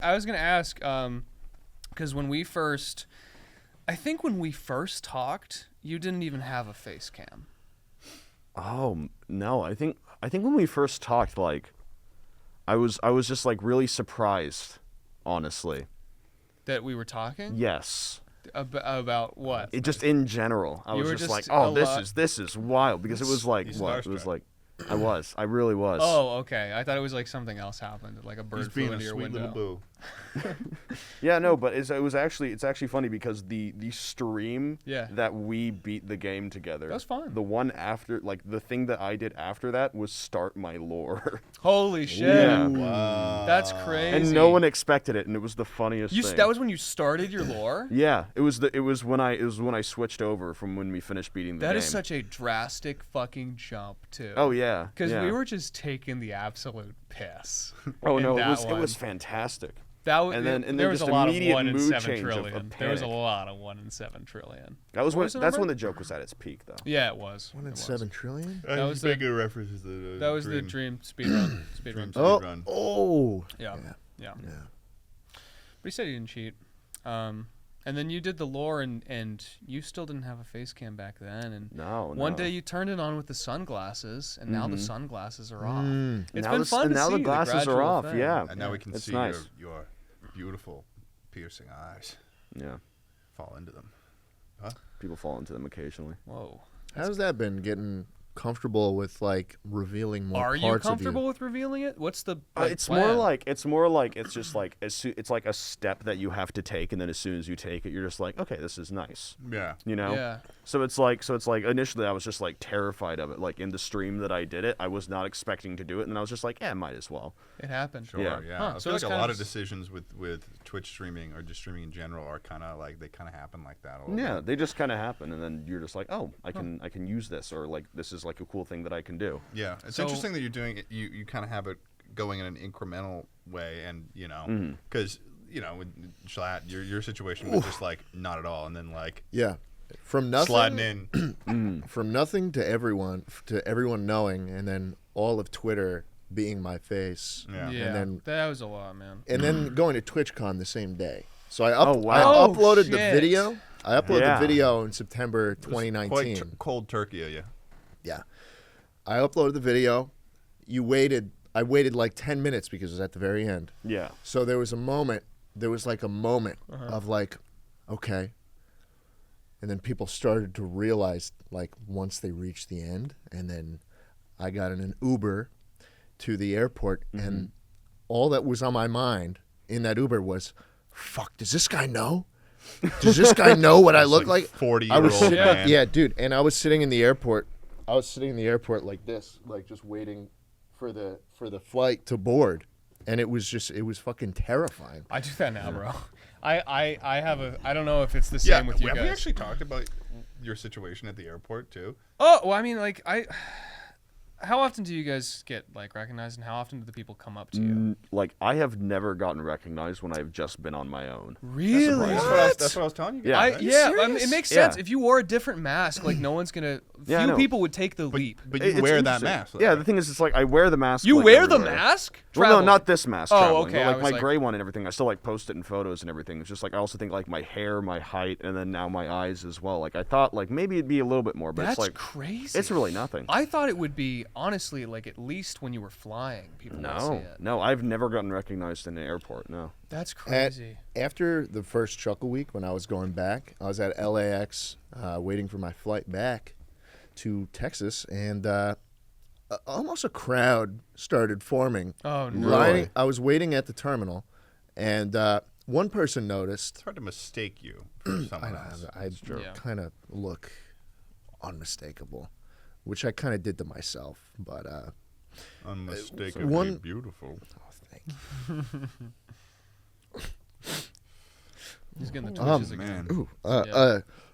I was gonna ask, because I think when we first talked, you didn't even have a face cam. Oh no, I think when we first talked, like, I was just like really surprised, honestly. That we were talking? Yes. About what? It just in general, I was just like, oh, this is wild, because it was like what? It was like, I really was. Oh, okay. I thought it was like something else happened, like a bird flew into your window. Little boo. Yeah, no, but it's actually funny because the stream Yeah. that we beat the game together. That was fun. The one after, like, the thing that I did after that was start my lore. Holy shit! Yeah. Wow. That's crazy. And no one expected it, and it was the funniest thing. That was when you started your lore? Yeah, it was when I switched over from when we finished beating the game. That is such a drastic fucking jump, too. Oh yeah. Because we were just taking the absolute piss. Oh no, it one. was fantastic. And then there was just a lot of immediate 1 in mood 7 change of trillion. There was a lot of 1 in 7 trillion. That's number? when the joke was at its peak, though. Yeah, it was. 1 in 7 trillion? That was the good references to That was the dream speedrun. Speedrun. Speedrun. Oh. Yeah. But he said he didn't cheat. And then you did the lore, and you still didn't have a face cam back then. And No. one day you turned it on with the sunglasses, and now the sunglasses are off. It's Now been fun to now see the glasses are gradual off. thing. Yeah. And now we can It's see nice. your beautiful, piercing eyes Yeah. fall into them. People fall into them occasionally. Whoa. How's that been, getting comfortable with, like, revealing more Are parts you of comfortable with revealing it? What's the It's plan? more like it's just like it's like a step that you have to take, and then as soon as you take it, you're just like, okay, this is nice. Yeah. You know? Yeah. So it's like initially I was just like terrified of it. Like in the stream that I did it, I was not expecting to do it, and then I was just like, yeah, might as well. It happened. Sure, Yeah. yeah. Huh, I so feel it's like a kind lot of of decisions with Twitch streaming or just streaming in general are kind of like, they kind of happen like that a little Yeah, bit. they just kind of happen, and then you're just like, oh, I can use this, or like this is like a cool thing that I can do. Yeah, it's So- interesting that you're doing it. You kind of have it going in an incremental way, and because with jschlatt, your situation was just like not at all, and then like Yeah. From nothing, sliding in. from nothing to everyone knowing, and then all of Twitter being my face. Yeah. Yeah. And then that was a lot, man. and then going to TwitchCon the same day. So I Oh, wow. I Oh, uploaded the shit. video. I uploaded Yeah. the video in September Quite 2019. cold turkey of you. Yeah. I uploaded the video. I waited like 10 minutes because it was at the very end. Yeah. So there was a moment of like, okay. And then people started to realize, like, once they reached the end, and then I got in an Uber to the airport, and all that was on my mind in that Uber was, fuck, does this guy know? Does this guy know what I look like? 40-year-old man. Yeah, dude. And I was sitting in the airport. Like this, like just waiting for the flight to board, and it was fucking terrifying. I do that now, bro. I don't know if it's the Yeah, same with you have guys. we actually talked about your situation at the airport too? Oh, well, I mean, like, how often do you guys get, like, recognized, and how often do the people come up to you? Like, I have never gotten recognized when I've just been on my own. Really? That's what I was telling you guys. Yeah. I mean, it makes Yeah. sense. If you wore a different mask, like, no one's gonna. Yeah, I Few know. people would take the leap. But you It's wear that interesting. mask. Yeah, the thing is, it's like I wear the mask. You like, wear the everywhere. mask? Well, no, Traveling. not this mask. Oh, traveling, okay, I But, like was my like- gray one and everything. I still like post it in photos and everything. It's just like I also think like my hair, my height, and then now my eyes as well. Like I thought like maybe it'd be a little bit more, but That's it's like crazy. it's really nothing. I thought it would be, honestly, like, at least when you were flying, people would see it. No, I've never gotten recognized in an airport. No. That's crazy. After the first Chuckle Week, when I was going back, I was at LAX waiting for my flight back to Texas, and almost a crowd started forming. Oh, no. Lining, I was waiting at the terminal, and one person noticed. It's hard to mistake you for someone else. I Yeah. kind of look unmistakable, which I kind of did to myself, but Unmistakably beautiful. oh, thank you. He's getting the twitches again. Man, Ooh,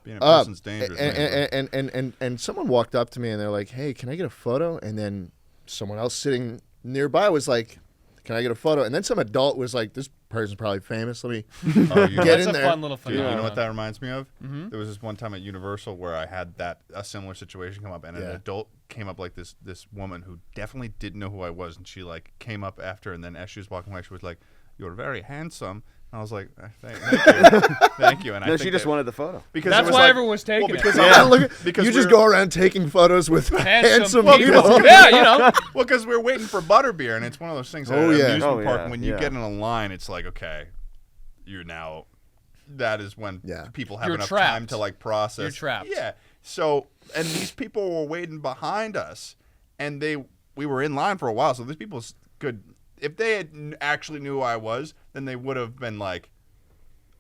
being a person's dangerous. man. and someone walked up to me and they're like, "Hey, can I get a photo?" And then someone else sitting nearby was like, "Can I get a photo?" And then some adult was like, "This person's probably famous. Let me Oh, you get That's in a there." fun little Dude, you phenomenon. know what that reminds me of? Mm-hmm. There was this one time at Universal where I had a similar situation come up, and an Yeah. adult came up like this woman who definitely didn't know who I was, and she like came up after, and then as she was walking away, she was like, you're very handsome. And I was like, thank you, thank you. And No, I she think just that- wanted the photo. because That's it was why like, everyone was taking because it. I'm- because you just we're- go around taking photos with handsome people. people. Yeah, you know. Well, because we're waiting for butterbeer, and it's one of those things. Oh, at yeah. an amusement Oh, park, yeah, when you yeah. get in a line, it's like, okay, you're now. That is when Yeah. people have You're enough trapped. time to like process. You're trapped. Yeah. So, and these people were waiting behind us, and we were in line for a while. So these people could, if they had actually knew who I was, then they would have been like,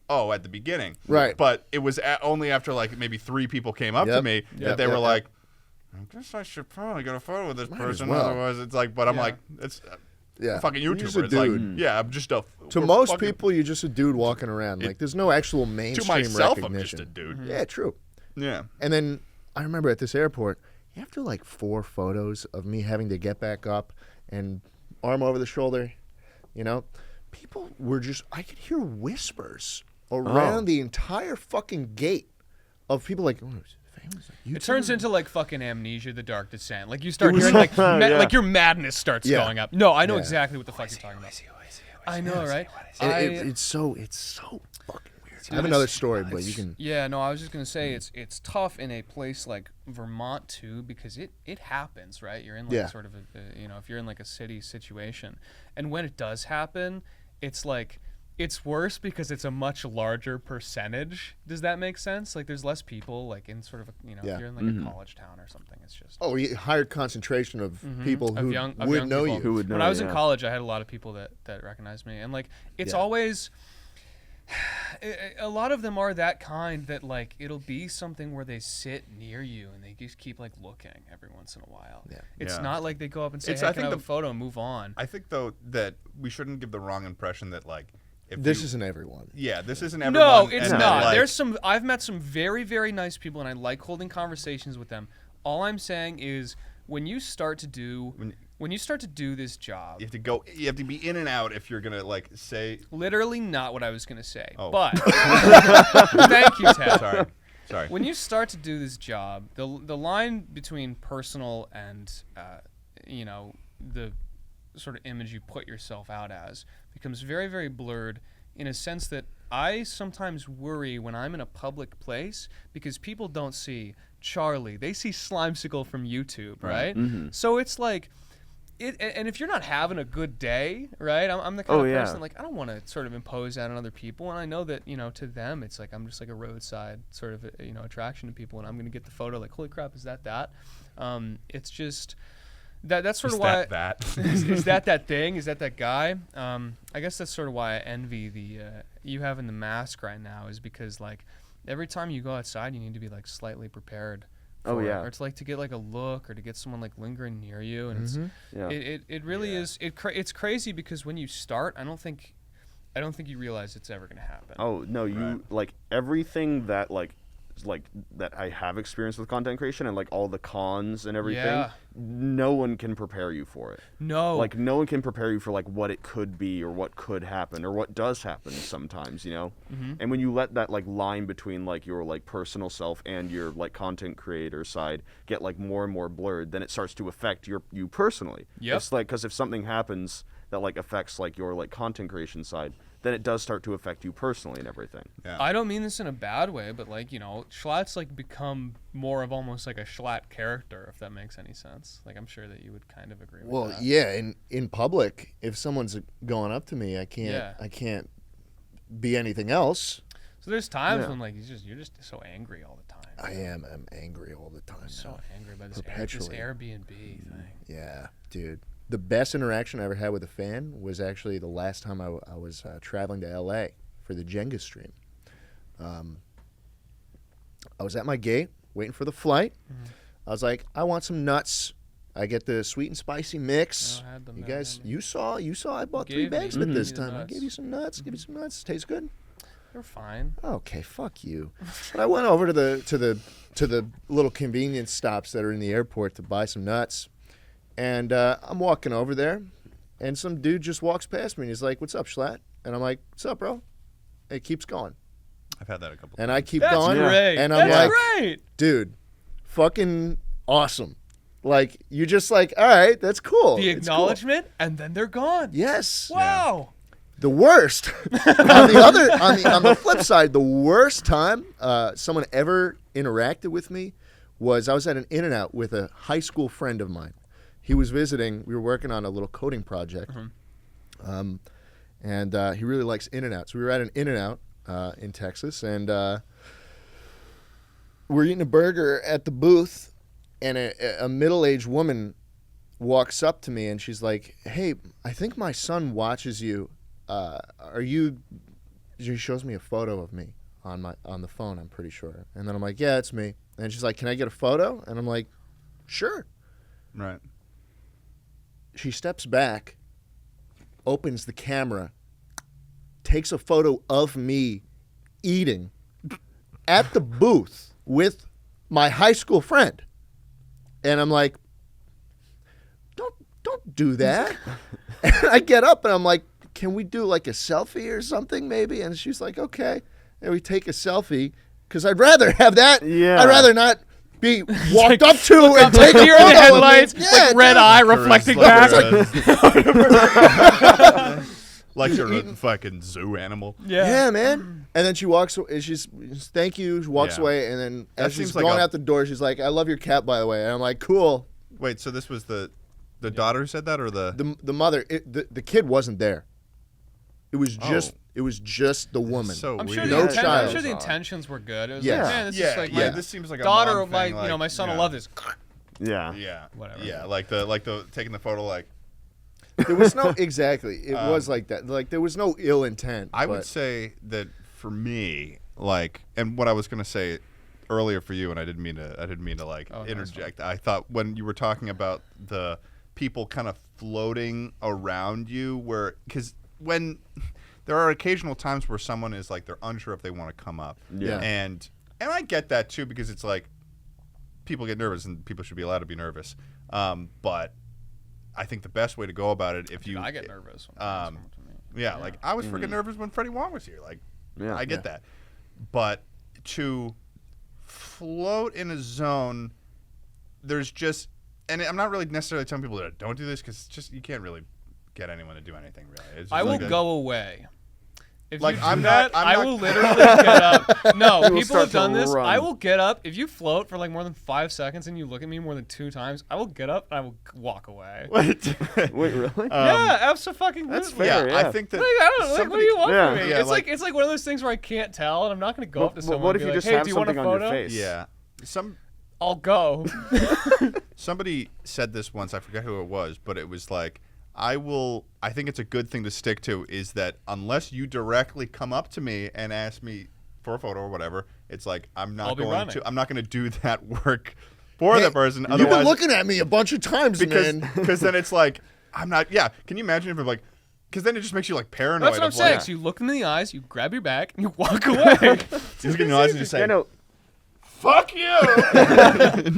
oh, at the beginning. Right. But it was only after like maybe 3 people came up to Yep. me Yep, that they yep, were yep. like, I guess I should probably get a photo with this Might as person. well. Otherwise, it's like, but I'm Yeah. like, it's Yeah. a fucking You're YouTuber. just a It's like, dude. yeah, I'm just a. To we're most fucking- people, you're just a dude walking around. Like, there's no actual to mainstream myself, I'm recognition. just a dude. Yeah, true. Yeah. And then I remember at this airport, after like 4 photos of me having to get back up and arm over the shoulder, you know, people were just, I could hear whispers around the entire fucking gate of people like, oh, is it famous? It turns into like fucking Amnesia: The Dark Descent. Like you start was hearing like Yeah. like your madness starts Yeah. going up. No, I know Yeah. exactly what the fuck you're talking about. I know, right? And I- it's so fucking weird. I have another story, but you can. Yeah, no, I was just gonna say it's tough in a place like Vermont too, because it happens, right? You're in like Yeah. sort of if you're in like a city situation, and when it does happen, it's like it's worse because it's a much larger percentage. Does that make sense? Like there's less people like in sort of Yeah. if you're in like a college town or something, it's just Oh, higher concentration of people who of young would know people. you. Who would know When I was you, in yeah. college, I had a lot of people that recognized me, and like it's Yeah. always a lot of them are that kind that like it'll be something where they sit near you and they just keep like looking every once in a while. Yeah. It's Yeah. not like they go up and say, It's- "Hey, I can think I have the- a photo and move on." I think though that we shouldn't give the wrong impression that like if This you- isn't everyone. yeah, this isn't everyone. No, it's and that, not. like- There's some. I've met some very, very nice people, and I like holding conversations with them. All I'm saying is, when you start to do this job, you have to go. You have to be in and out if you're gonna like say. literally not what I was gonna say, Oh. but thank you, Ted. Sorry. When you start to do this job, the line between personal and the sort of image you put yourself out as becomes very, very blurred, in a sense that I sometimes worry when I'm in a public place because people don't see Charlie, they see Slimecicle from YouTube, right? So it's like and if you're not having a good day, right? I'm the kind of person like I don't want to sort of impose that on other people, and I know that to them it's like I'm just like a roadside sort of attraction to people, and I'm gonna get the photo like holy crap, is that? It's just that's sort of why is that thing? Is that guy? I guess that's sort of why I envy the you having the mask right now, is because like every time you go outside you need to be like slightly prepared. Oh, yeah. Or to like to get like a look, or to get someone like lingering near you, and Yeah. it really is it's crazy because when you start, I don't think you realize it's ever gonna happen. Oh no, you like everything that like that I have experienced with content creation and like all the cons and everything. Yeah. No one can prepare you for it. No. Like no one can prepare you for like what it could be or what could happen or what does happen sometimes, And when you let that like line between like your like personal self and your like content creator side get like more and more blurred, then it starts to affect you personally. Yep. It's like because if something happens that like affects like your like content creation side, then it does start to affect you personally and everything. Yeah. I don't mean this in a bad way, but like jschlatt's like become more of almost like a jschlatt character, if that makes any sense. Like I'm sure that you would kind of agree with Well, that. yeah, in public, if someone's going up to me, I can't be anything else. So there's times Yeah. when like you're just so angry all the time. I'm angry all the time. So now. angry by this Perpetually. Airbnb thing. Yeah, dude. The best interaction I ever had with a fan was actually the last time I was traveling to LA for the Jenga stream. I was at my gate waiting for the flight. I was like, I want some nuts. I get the sweet and spicy mix. Oh, I had them You there, guys, man. you saw I bought 3 gave me- bags of it this Mhm. time. I gave you some nuts. Give you some nuts. Tastes good. They're fine. Okay, fuck you. But I went over to the little convenience stops that are in the airport to buy some nuts, and I'm walking over there, and some dude just walks past me and he's like, "What's up, jschlatt?" And I'm like, "What's up, bro?" And it keeps going, I've had that a couple. and I keep That's going, great. and I'm That's like, great. "Dude, fucking awesome!" Like you're just like, "All right, that's cool." The It's cool." acknowledgement, and then they're gone. Yes. Wow. The worst. On the flip side, the worst time someone ever interacted with me was I was at an In-N-Out with a high school friend of mine. He was visiting. We were working on a little coding project, and he really likes In-N-Out. So we were at an In-N-Out in Texas, and we're eating a burger at the booth, and a middle-aged woman walks up to me, and she's like, "Hey, I think my son watches you. Are you?" She shows me a photo of me on the phone. I'm pretty sure, and then I'm like, "Yeah, it's me." And she's like, "Can I get a photo?" And I'm like, "Sure." Right. She steps back, opens the camera, takes a photo of me eating at the booth with my high school friend. And I'm like, don't do that. And I get up and I'm like, can we do like a selfie or something maybe? And she's like, okay. And we take a selfie because I'd rather have that. Yeah. I'd rather not be walked up to and take a Deer in photo the headlights, of me. Yeah, like red dude. eye reflecting back. Like you're a fucking zoo animal. Yeah, man. And then she walks away. She's thank you. She walks Yeah. away, and then That as she's seems like going a- out the door, she's like, "I love your cat, by the way." And I'm like, "Cool." Wait, so this was the daughter who said that, or The mother, the kid wasn't there. It was just the woman. So I'm weird. sure, No the child. I'm sure the intentions were good. It was Yeah. like, man, this yeah, is like yeah. my This seems like a daughter, mom my thing, like, my son will yeah. love this. Yeah. Yeah, Whatever. Yeah, like the taking the photo. Like There was no exactly. It was like that. Like there was no ill intent. I would but- say that for me, like, and what I was gonna say earlier for you, and I didn't mean to like Oh, no, it's interject. I thought when you were talking about the people kind of floating around you, because when there are occasional times where someone is like they're unsure if they want to come up, Yeah. and I get that too, because it's like people get nervous and people should be allowed to be nervous, but I think the best way to go about it, if you I get nervous. When friends come up to me. yeah, like I was freaking nervous when Freddie Wong was here. Like, Yeah. I get that, but to float in a zone, there's just, and I'm not really necessarily telling people that don't do this, because it's just you can't really get anyone to do anything really. It's just I will like a- go away. If Like, you do I'm that, not- I will literally get up. No, You will people start have done to this. run. I will get up. If you float for like more than 5 seconds and you look at me more than 2 times, I will get up and I will walk away. Wait, really? Yeah, absolutely. That's yeah, fair. Yeah. I think that Like, I don't know. Like, what do you want Yeah. from me? Yeah, It's like it's like one of those things where I can't tell, and I'm not going to go up to someone. What and if be you like, just hey, have do you want a something on photo? your face? yeah, I'll go. somebody said this once. I forget who it was, but it was like, I think it's a good thing to stick to, is that unless you directly come up to me and ask me for a photo or whatever, it's like I'm not going to do that work for that person. You've Otherwise, been looking at me a bunch of times, man. because then it's like I'm not. Yeah, can you imagine if I'm like? Because then it just makes you like paranoid. That's what I'm of, saying. like, So you look them in the eyes, you grab your back, and you walk away. you look in the eyes and you say, Yeah, no, "Fuck you."